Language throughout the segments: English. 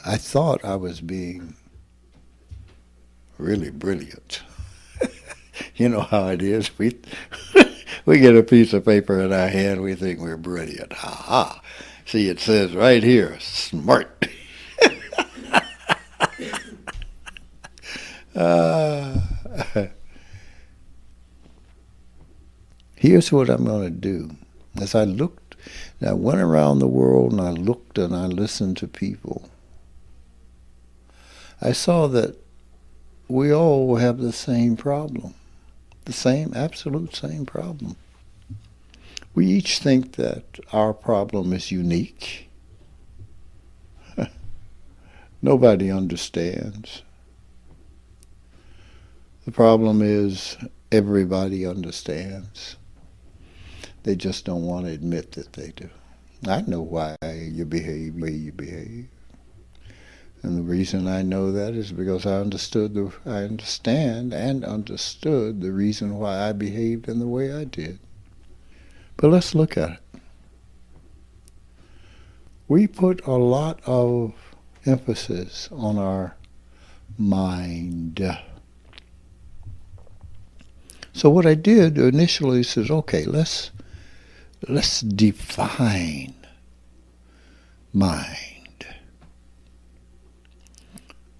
I thought I was being really brilliant. You know how it is. We get a piece of paper in our hand, we think we're brilliant. Ha ha. See, it says right here, smart. uh, Here's what I'm going to do. As I looked, and I went around the world and I looked and I listened to people, I saw that we all have the same problem. The same, absolute same problem. We each think that our problem is unique. Nobody understands. The problem is everybody understands. They just don't want to admit that they do. I know why you behave the way you behave. And the reason I know that is because I understand and understood the reason why I behaved in the way I did. But let's look at it. We put a lot of emphasis on our mind. So what I did initially says, okay, let's define mind.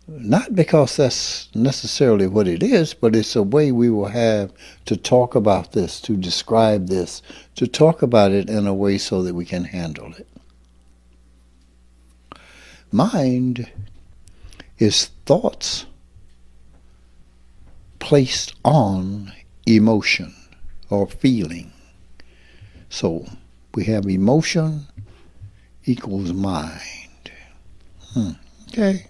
Not because that's necessarily what it is, but it's a way we will have to talk about this, to describe this, to talk about it in a way so that we can handle it. Mind is thoughts placed on emotion or feeling. So we have emotion equals mind. Okay.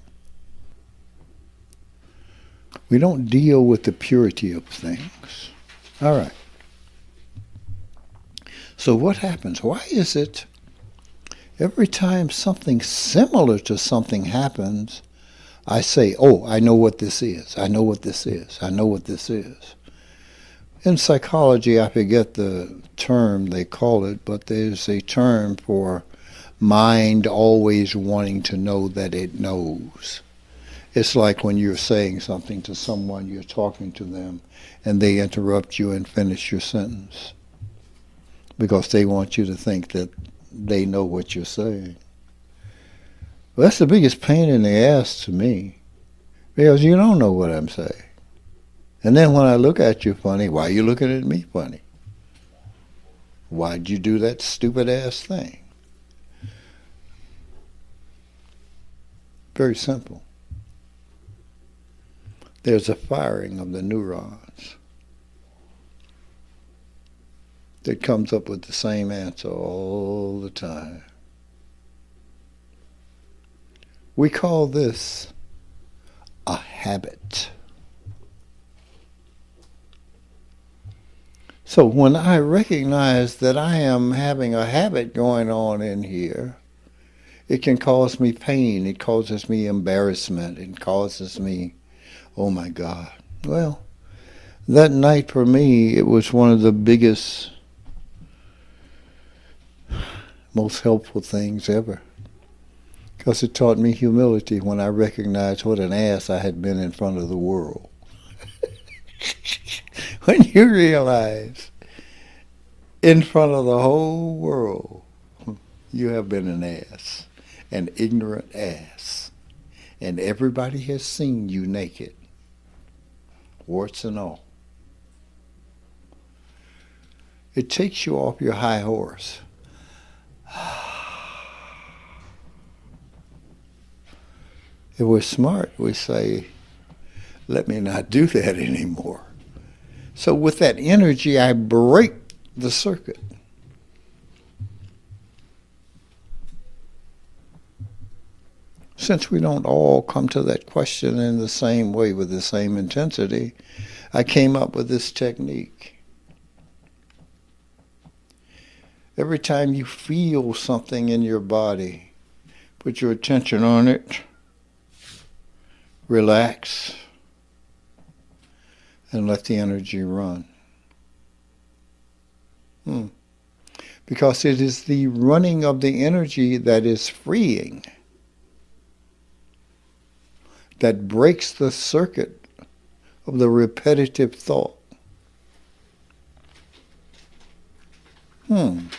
We don't deal with the purity of things. All right. So what happens? Why is it every time something similar to something happens, I say, oh, I know what this is. I know what this is. I know what this is. In psychology, I forget the term they call it, but there's a term for mind always wanting to know that it knows. It's like when you're saying something to someone, you're talking to them, and they interrupt you and finish your sentence because they want you to think that they know what you're saying. Well, that's the biggest pain in the ass to me, because you don't know what I'm saying. And then when I look at you funny, why are you looking at me funny? Why'd you do that stupid ass thing? Very simple. There's a firing of the neurons that comes up with the same answer all the time. We call this a habit. So when I recognize that I am having a habit going on in here, it can cause me pain, it causes me embarrassment, it causes me, oh my God. Well, that night for me, it was one of the biggest, most helpful things ever. Because it taught me humility when I recognized what an ass I had been in front of the world. When you realize in front of the whole world, you have been an ass, an ignorant ass. And everybody has seen you naked, warts and all. It takes you off your high horse. If we're smart, we say, let me not do that anymore. So with that energy, I break the circuit. Since we don't all come to that question in the same way with the same intensity, I came up with this technique. Every time you feel something in your body, put your attention on it, relax, and let the energy run. Because it is the running of the energy that is freeing. that breaks the circuit of the repetitive thought. Then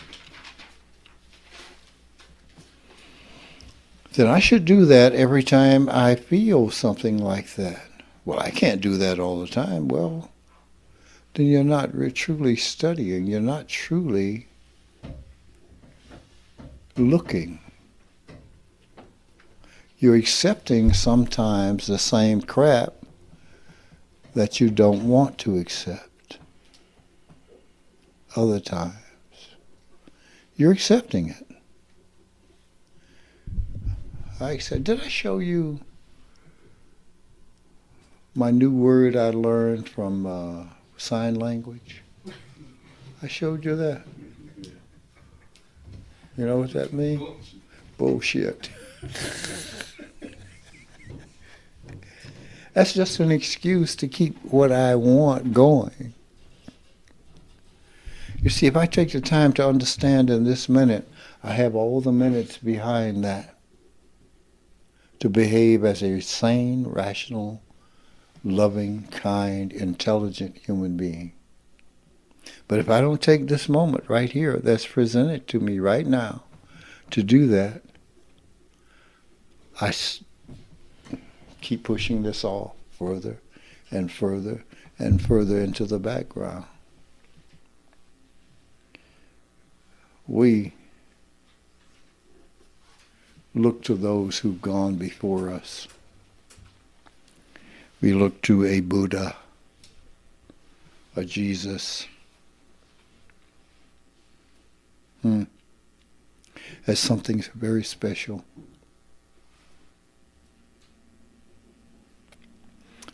I should do that every time I feel something like that. Well, I can't do that all the time. Well, then you're not truly studying. You're not truly looking. You're accepting sometimes the same crap that you don't want to accept. Other times, you're accepting it. Did I show you my new word I learned from sign language? I showed you that. You know what that means? Bullshit. That's just an excuse to keep what I want going. You see, if I take the time to understand in this minute, I have all the minutes behind that to behave as a sane, rational, loving, kind, intelligent human being. But if I don't take this moment right here that's presented to me right now to do that, I keep pushing this off further and further and further into the background. We look to those who've gone before us. We look to a Buddha, a Jesus, as something very special.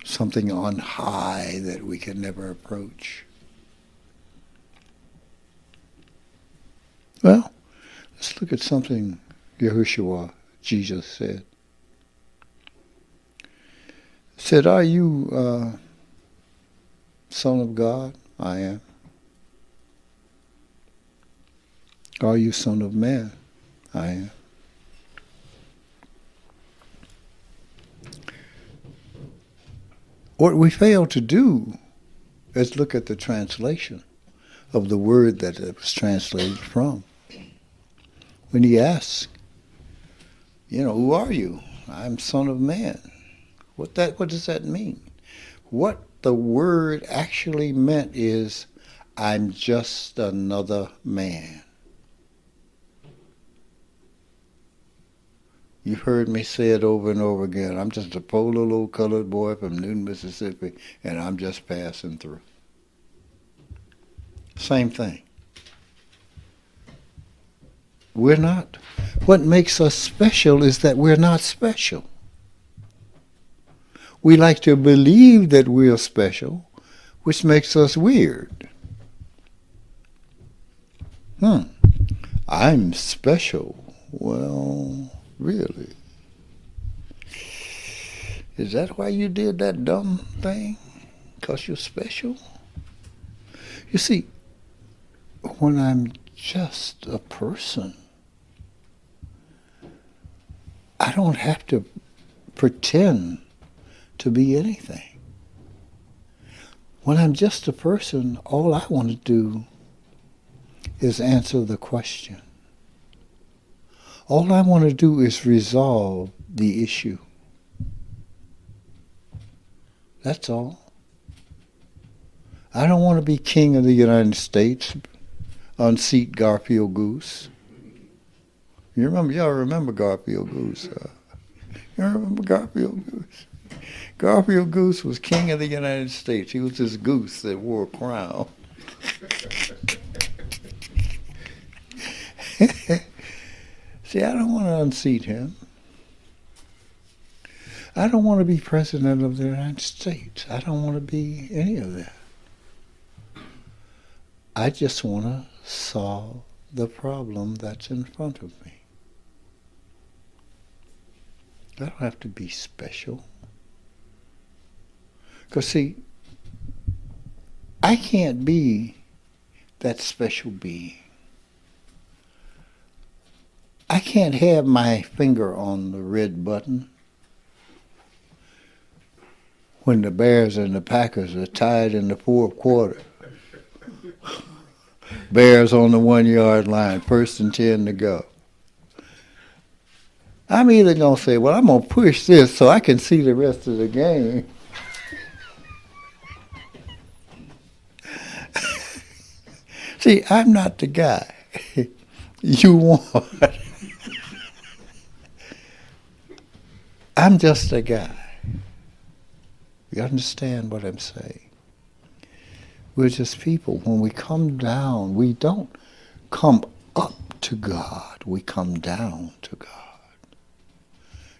Something on high that we can never approach. Well, let's look at something Yahushua, Jesus said. Said, are you Son of God? I am. Are you Son of Man? I am. What we fail to do is look at the translation of the word that it was translated from. When he asks, who are you? I'm Son of Man. What does that mean? What the word actually meant is, I'm just another man. You've heard me say it over and over again. I'm just a poor little old colored boy from Newton, Mississippi, and I'm just passing through. Same thing. We're not. What makes us special is that we're not special. We like to believe that we're special, which makes us weird. I'm special. Well, really? Is that why you did that dumb thing? 'Cause you're special? You see, when I'm just a person, I don't have to pretend to be anything. When I'm just a person, all I want to do is answer the question. All I want to do is resolve the issue. That's all. I don't want to be king of the United States, unseat Garfield Goose. Y'all remember Garfield Goose. You remember Garfield Goose? Garfield Goose was king of the United States. He was this goose that wore a crown. See, I don't want to unseat him. I don't want to be president of the United States. I don't want to be any of that. I just want to solve the problem that's in front of me. I don't have to be special. Because see, I can't be that special being. I can't have my finger on the red button when the Bears and the Packers are tied in the fourth quarter. Bears on the 1 yard line, 1st and 10 to go. I'm either going to say, well, I'm going to push this so I can see the rest of the game. See, I'm not the guy you want. I'm just a guy. You understand what I'm saying? We're just people. When we come down, we don't come up to God. We come down to God,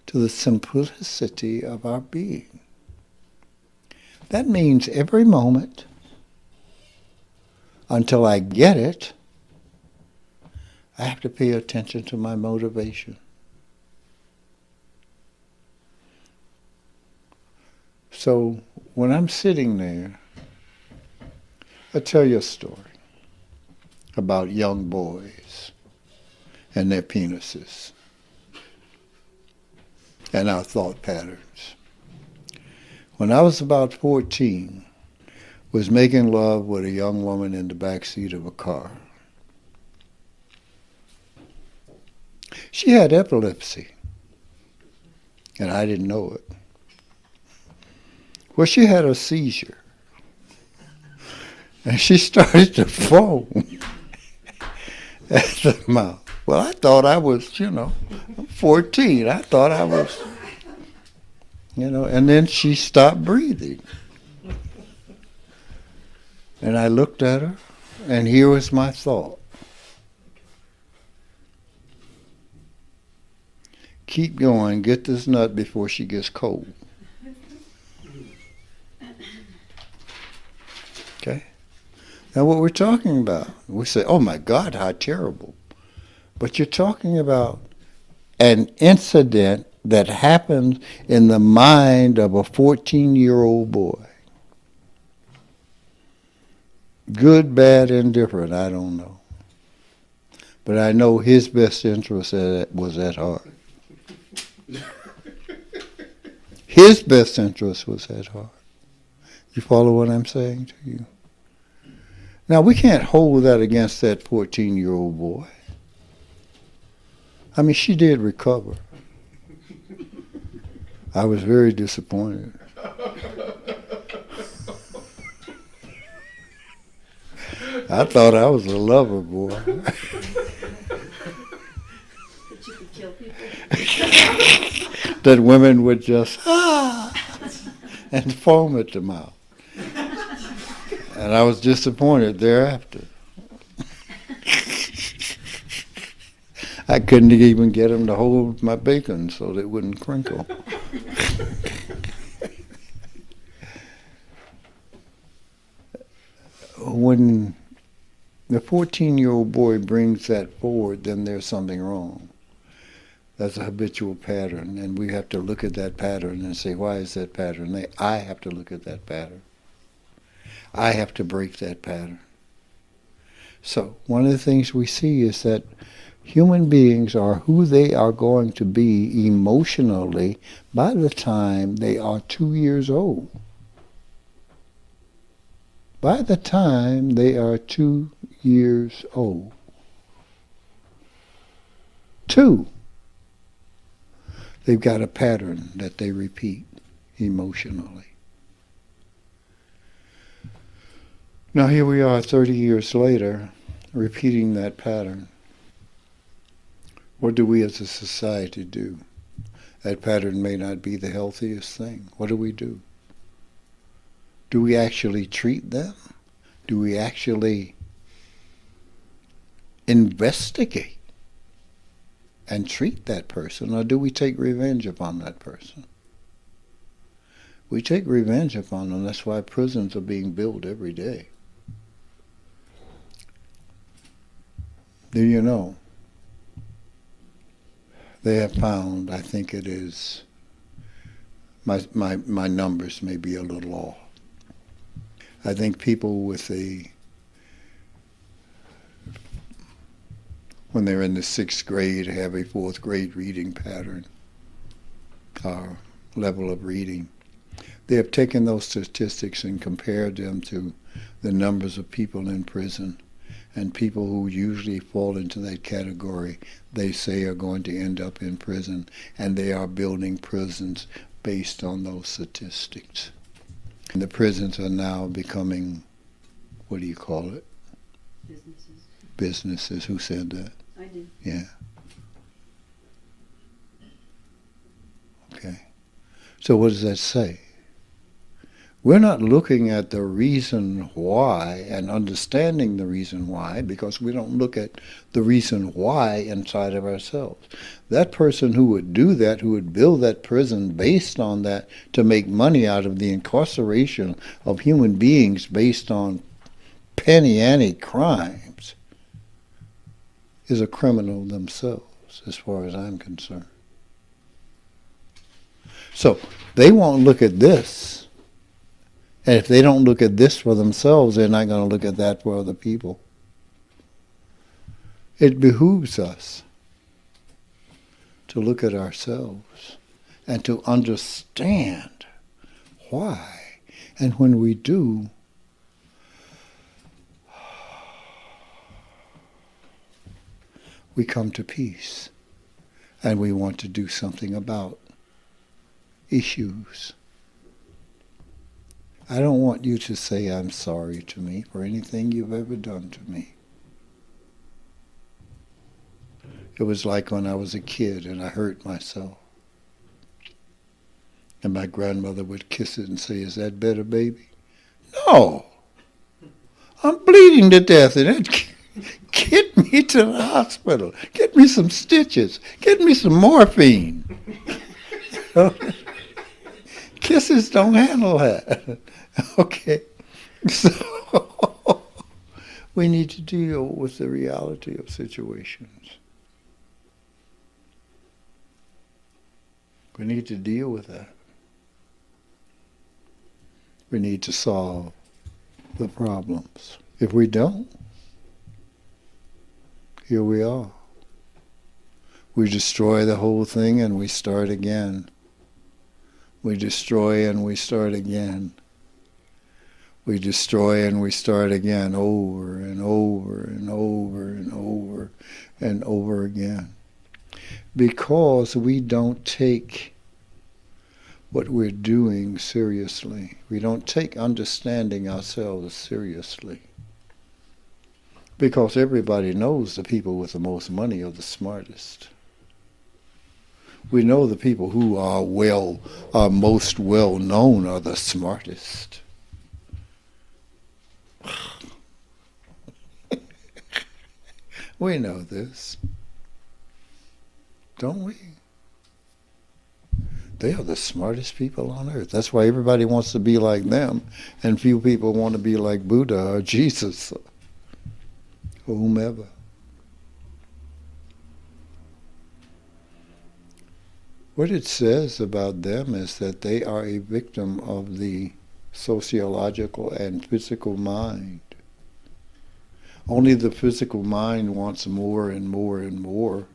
to the simplicity of our being. That means every moment, until I get it, I have to pay attention to my motivation. So when I'm sitting there, I'll tell you a story about young boys and their penises and our thought patterns. When I was about 14, was making love with a young woman in the back seat of a car. She had epilepsy, and I didn't know it. Well, she had a seizure, and she started to foam at the mouth. Well, I thought I was, 14. I thought I was, and then she stopped breathing. And I looked at her, and here was my thought. Keep going, get this nut before she gets cold. Okay? Now what we're talking about, we say, oh my God, how terrible. But you're talking about an incident that happened in the mind of a 14-year-old boy. Good, bad, indifferent, I don't know. But I know his best interest was at heart. His best interest was at heart. You follow what I'm saying to you? Now, we can't hold that against that 14-year-old boy. I mean, she did recover. I was very disappointed. I thought I was a lover boy. That you could kill people? That women would just, and foam at the mouth. And I was disappointed thereafter. I couldn't even get him to hold my bacon so that it wouldn't crinkle. When the 14-year-old boy brings that forward, then there's something wrong. That's a habitual pattern, and we have to look at that pattern and say, why is that pattern? I have to look at that pattern. I have to break that pattern. So one of the things we see is that human beings are who they are going to be emotionally by the time they are 2 years old. By the time they are 2 years old. 2. They've got a pattern that they repeat emotionally. Now here we are 30 years later, repeating that pattern. What do we as a society do? That pattern may not be the healthiest thing. What do we do? Do we actually treat them? Do we actually investigate and treat that person, or do we take revenge upon that person? We take revenge upon them. That's why prisons are being built every day. Do you know? They have found, I think it is, my numbers may be a little off. I think people when they're in the 6th grade, have a 4th grade reading pattern, or level of reading. They have taken those statistics and compared them to the numbers of people in prison. And people who usually fall into that category, they say are going to end up in prison. And they are building prisons based on those statistics. And the prisons are now becoming, what do you call it? Businesses. Businesses. Who said that? I did. Yeah. Okay. So what does that say? We're not looking at the reason why and understanding the reason why, because we don't look at the reason why inside of ourselves. That person who would do that, who would build that prison based on that to make money out of the incarceration of human beings based on penny ante crimes, is a criminal themselves, as far as I'm concerned. So they won't look at this. And if they don't look at this for themselves, they're not going to look at that for other people. It behooves us to look at ourselves and to understand why. And when we do, we come to peace. And we want to do something about issues. I don't want you to say I'm sorry to me for anything you've ever done to me. It was like when I was a kid and I hurt myself. And my grandmother would kiss it and say, "Is that better, baby?" No! I'm bleeding to death and get me to the hospital. Get me some stitches. Get me some morphine. Kisses don't handle that. Okay, so we need to deal with the reality of situations. We need to deal with that. We need to solve the problems. If we don't, here we are. We destroy the whole thing and we start again. We destroy and we start again. We destroy and we start again over and over and over and over and over again. Because we don't take what we're doing seriously. We don't take understanding ourselves seriously. Because everybody knows the people with the most money are the smartest. We know the people who are most well known are the smartest. We know this, don't we? They are the smartest people on earth. That's why everybody wants to be like them, and few people want to be like Buddha or Jesus or whomever. What it says about them is that they are a victim of the sociological and physical mind. Only the physical mind wants more and more and more,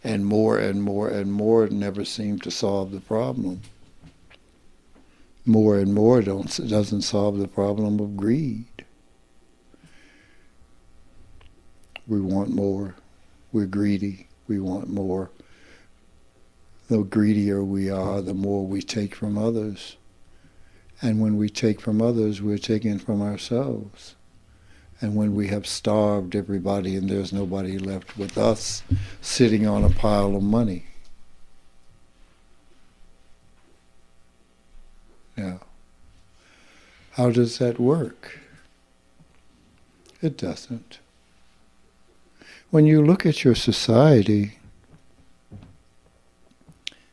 and more and more and more never seem to solve the problem. More and more doesn't solve the problem of greed. We want more. We're greedy. We want more. The greedier we are, the more we take from others. And when we take from others, we're taking from ourselves. And when we have starved everybody and there's nobody left with us sitting on a pile of money. Now, how does that work? It doesn't. When you look at your society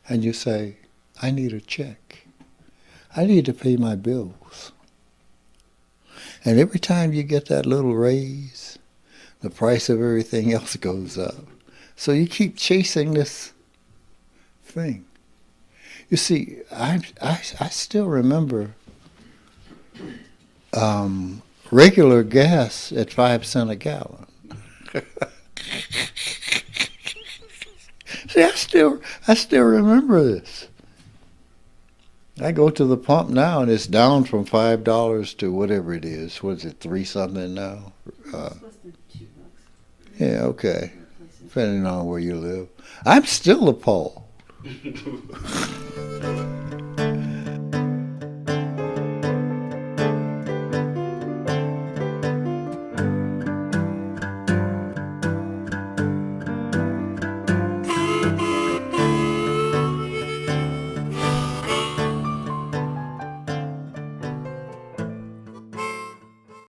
and you say, I need a check. I need to pay my bills. And every time you get that little raise, the price of everything else goes up. So you keep chasing this thing. You see, I still remember regular gas at 5 cents a gallon. See, I still remember this. I go to the pump now, and it's down from $5 to whatever it is. What is it, 3 something now? It's less than $2. Yeah, okay. Depending on where you live. I'm still appalled.